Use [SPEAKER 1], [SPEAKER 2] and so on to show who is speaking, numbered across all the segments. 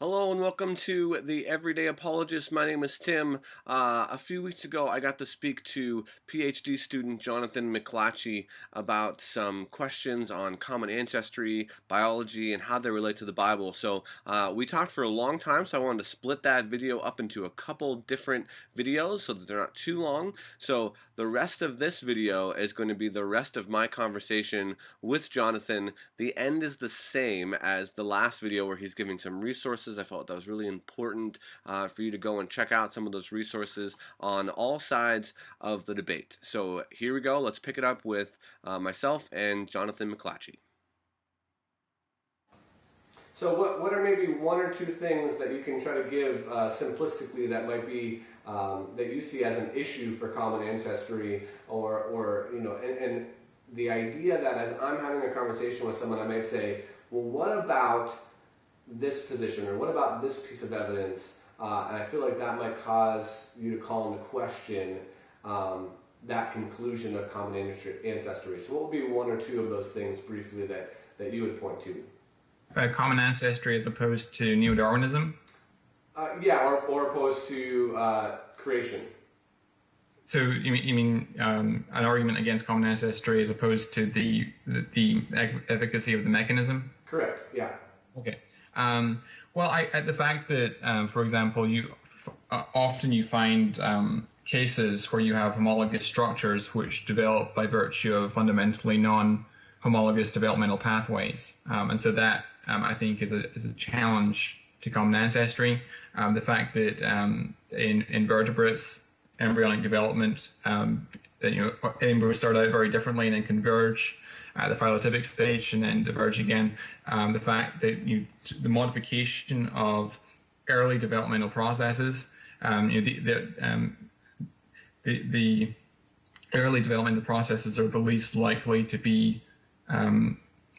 [SPEAKER 1] Hello and welcome to the Everyday Apologist. My name is Tim. A few weeks ago, I got to speak to PhD student Jonathan McLatchie about some questions on common ancestry, biology, and how they relate to the Bible. So we talked for a long time, so I wanted to split that video up into a couple different videos so that they're not too long. So the rest of this video is going to be the rest of my conversation with Jonathan. The end is the same as the last video where he's giving some resources. I felt that was really important for you to go and check out some of those resources on all sides of the debate. So here we go. Let's pick it up with myself and Jonathan McLatchie. So what are maybe one or two things that you can try to give simplistically that might be that you see as an issue for common ancestry, or you know, and the idea that as I'm having a conversation with someone, I might say, well, what about this position, or what about this piece of evidence? And I feel like that might cause you to call into question that conclusion of common ancestry. So what would be one or two of those things briefly that you would point to?
[SPEAKER 2] Common ancestry as opposed to neo-Darwinism?
[SPEAKER 1] Yeah, or opposed to creation.
[SPEAKER 2] So you mean an argument against common ancestry as opposed to the efficacy of the mechanism?
[SPEAKER 1] Correct, yeah.
[SPEAKER 2] Okay. Well, the fact that, for example, often you find cases where you have homologous structures which develop by virtue of fundamentally non-homologous developmental pathways, and so that I think is a challenge to common ancestry. The fact that in invertebrates, embryonic development, embryos start out very differently and then converge at the phylotypic stage and then diverge again. The fact that the modification of early developmental processes, the early developmental processes are the least likely to be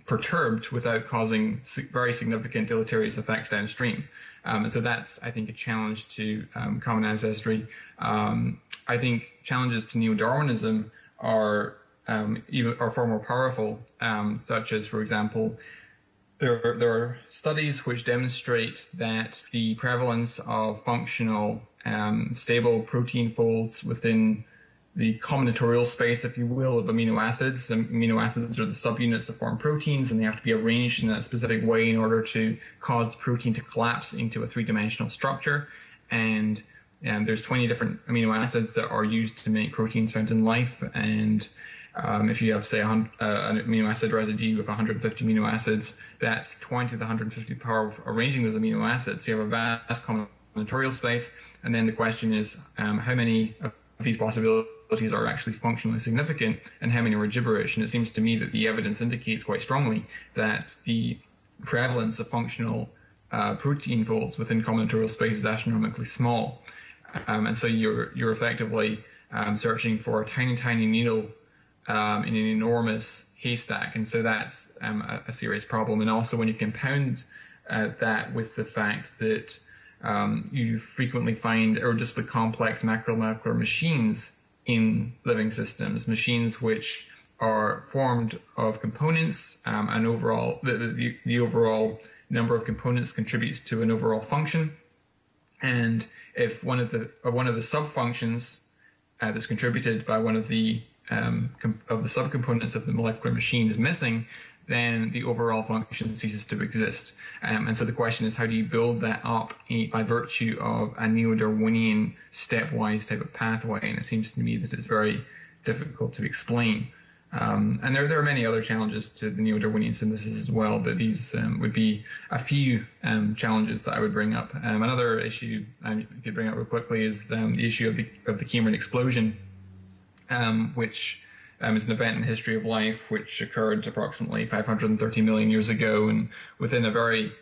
[SPEAKER 2] perturbed without causing very significant deleterious effects downstream. So that's, I think, a challenge to common ancestry. I think challenges to neo-Darwinism are far more powerful, such as, for example, there are studies which demonstrate that the prevalence of functional stable protein folds within the combinatorial space, if you will, of amino acids. Amino acids are the subunits that form proteins, and they have to be arranged in a specific way in order to cause the protein to collapse into a three-dimensional structure. And there's 20 different amino acids that are used to make proteins found in life. And if you have, say, an amino acid residue with 150 amino acids, that's 20 to the 150 power of arranging those amino acids. So you have a vast combinatorial space. And then the question is, how many of these possibilities are actually functionally significant and how many are gibberish? And it seems to me that the evidence indicates quite strongly that the prevalence of functional protein folds within combinatorial space is astronomically small. And so you're effectively searching for a tiny needle in an enormous haystack. And so that's a serious problem. And also when you compound that with the fact that you frequently find irreducibly complex macromolecular machines in living systems, machines which are formed of components, and overall the overall number of components contributes to an overall function. And if one of the subfunctions that's contributed by one of the subcomponents of the molecular machine is missing, then the overall function ceases to exist. And so the question is, how do you build that up by virtue of a neo-Darwinian stepwise type of pathway? And it seems to me that it's very difficult to explain. And there are many other challenges to the neo-Darwinian synthesis as well, but these would be a few challenges that I would bring up. Another issue I could bring up real quickly is the issue of the Cambrian explosion, which is an event in the history of life which occurred approximately 530 million years ago, and within a very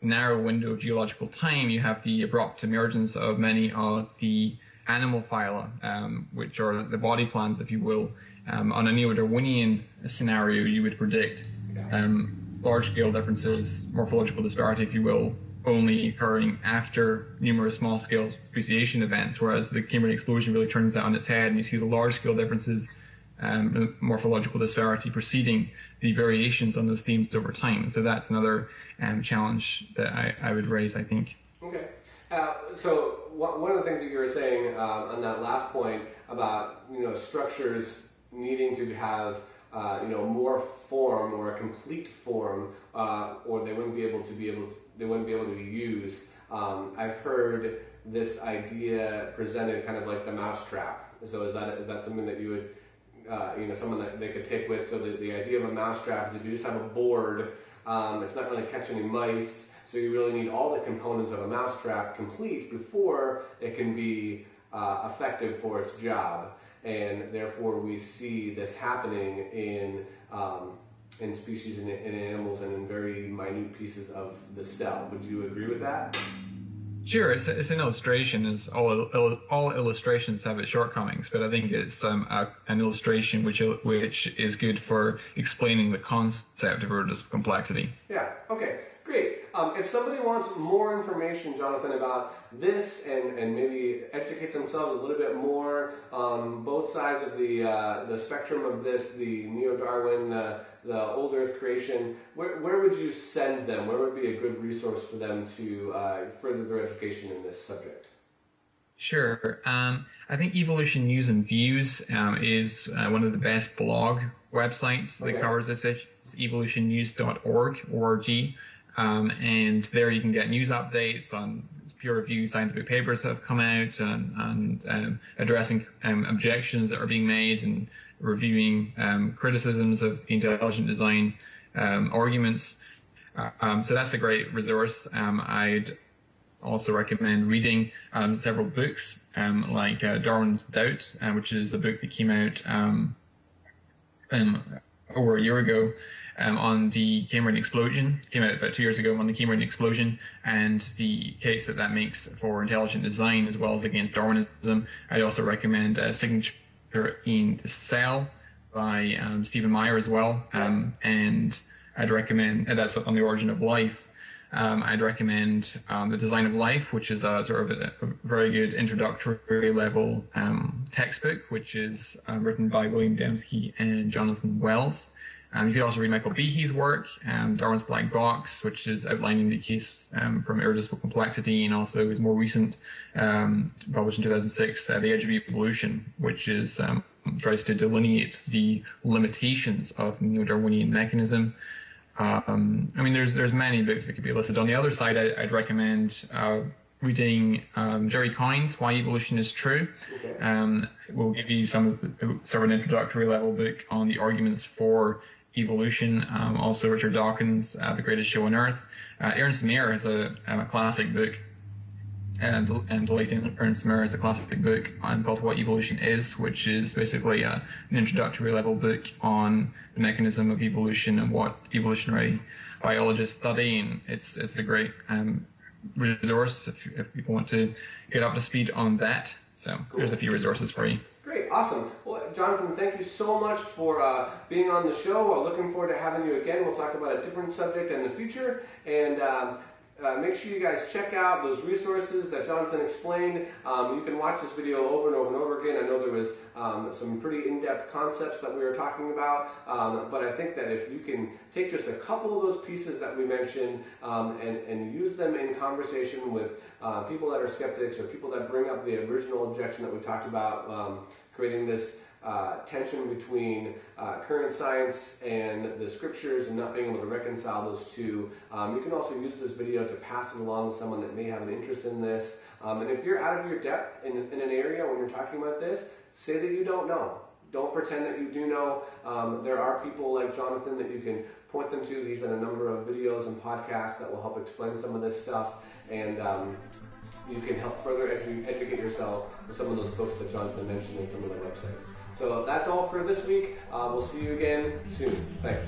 [SPEAKER 2] narrow window of geological time, you have the abrupt emergence of many of the animal phyla, which are the body plans, if you will. On a neo-Darwinian scenario, you would predict large-scale differences, morphological disparity, if you will, only occurring after numerous small-scale speciation events, whereas the Cambrian explosion really turns that on its head, and you see the large-scale differences morphological disparity preceding the variations on those themes over time. So that's another challenge that I would raise, I think.
[SPEAKER 1] Okay. So one of the things that you were saying on that last point about structures needing to have more form or a complete form, or they wouldn't be able to be used. I've heard this idea presented kind of like the mousetrap. So is that something that you would someone that they could take with? So the idea of a mousetrap is if you just have a board, it's not going to catch any mice. So you really need all the components of a mousetrap complete before it can be effective for its job. And therefore we see this happening in species and in animals and in very minute pieces of the cell. Would you agree with that?
[SPEAKER 2] Sure, it's an illustration. As all illustrations have its shortcomings, but I think it's an illustration which is good for explaining the concept of relative complexity.
[SPEAKER 1] Yeah. Okay. Great. If somebody wants more information, Jonathan, about this and maybe educate themselves a little bit more on both sides of the spectrum of this, the Neo-Darwin, the old Earth creation, where would you send them? Where would be a good resource for them to further their education in this subject?
[SPEAKER 2] Sure. I think Evolution News and Views is one of the best blog websites that covers this issue. It's evolutionnews.org. And there you can get news updates on peer-reviewed scientific papers that have come out and addressing objections that are being made and reviewing criticisms of the intelligent design arguments. So that's a great resource. I'd also recommend reading several books like Darwin's Doubt, which is a book that came out over a year ago. On the Cambrian explosion, came out about 2 years ago on the Cambrian explosion and the case that makes for intelligent design as well as against Darwinism. I'd also recommend Signature in the Cell by Stephen Meyer as well. And I'd recommend, that's on the origin of life. I'd recommend The Design of Life, which is a sort of a very good introductory level textbook, which is written by William Dembski and Jonathan Wells. You could also read Michael Behe's work, Darwin's Black Box, which is outlining the case from irreducible complexity, and also his more recent, published in 2006, The Edge of Evolution, which is tries to delineate the limitations of neo-Darwinian mechanism. I mean, there's many books that could be listed. On the other side, I'd recommend reading Jerry Coyne's Why Evolution is True. We'll give you sort of an introductory level book on the arguments for evolution. Also Richard Dawkins' The Greatest Show on Earth. Ernst Mayr has a classic book, and the late Ernst Mayr has a classic book called What Evolution Is, which is basically an introductory level book on the mechanism of evolution and what evolutionary biologists study, and it's a great resource if people want to get up to speed on that. So There's a few resources for you.
[SPEAKER 1] Great, awesome. Well, Jonathan, thank you so much for being on the show. We're looking forward to having you again. We'll talk about a different subject in the future, and make sure you guys check out those resources that Jonathan explained. You can watch this video over and over and over again. I know there was some pretty in-depth concepts that we were talking about, but I think that if you can take just a couple of those pieces that we mentioned and use them in conversation with people that are skeptics or people that bring up the original objection that we talked about, creating this tension between current science and the scriptures and not being able to reconcile those two. You can also use this video to pass it along to someone that may have an interest in this. And if you're out of your depth in an area when you're talking about this, say that you don't know. Don't pretend that you do know. There are people like Jonathan that you can point them to. He's done a number of videos and podcasts that will help explain some of this stuff. And you can help further educate yourself with some of those books that Jonathan mentioned and some of the websites. So that's all for this week. We'll see you again soon. Thanks.